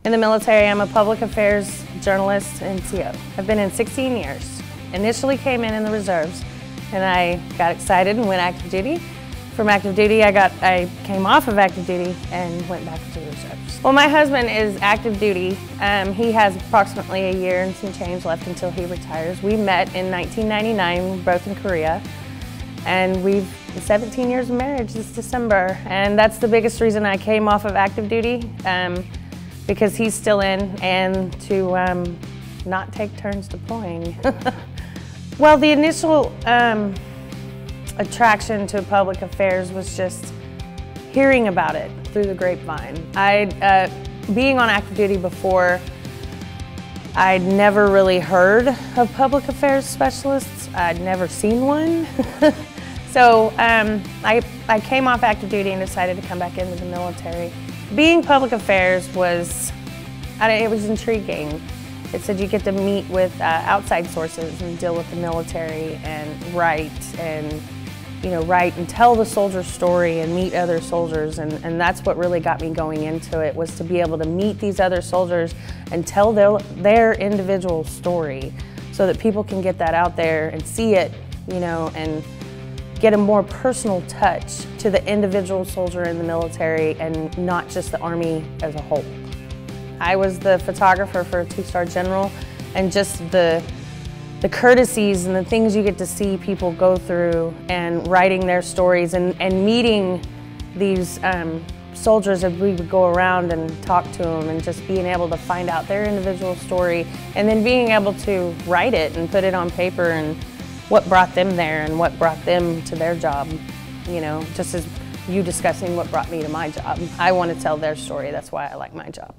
In the military, I'm a public affairs journalist and CO. I've been in 16 years. Initially came in the reserves, and I got excited and went active duty. From active duty, I came off of active duty and went back into the reserves. Well, my husband is active duty. He has approximately a year and some change left until he retires. We met in 1999, both in Korea, and we've 17 years of marriage this December, and that's the biggest reason I came off of active duty, because he's still in, and to not take turns deploying. Well, the initial attraction to public affairs was just hearing about it through the grapevine. Being on active duty before, I'd never really heard of public affairs specialists. I'd never seen one. So I came off active duty and decided to come back into the military. Being public affairs was intriguing. It said you get to meet with outside sources and deal with the military and write and tell the soldier's story and meet other soldiers, and that's what really got me going into it, was to be able to meet these other soldiers and tell their individual story so that people can get that out there and see it, and get a more personal touch to the individual soldier in the military and not just the Army as a whole. I was the photographer for a 2-star general, and just the courtesies and the things you get to see people go through and writing their stories and meeting these soldiers as we would go around and talk to them, and just being able to find out their individual story and then being able to write it and put it on paper and what brought them there and what brought them to their job, just as you discussing what brought me to my job. I want to tell their story, that's why I like my job.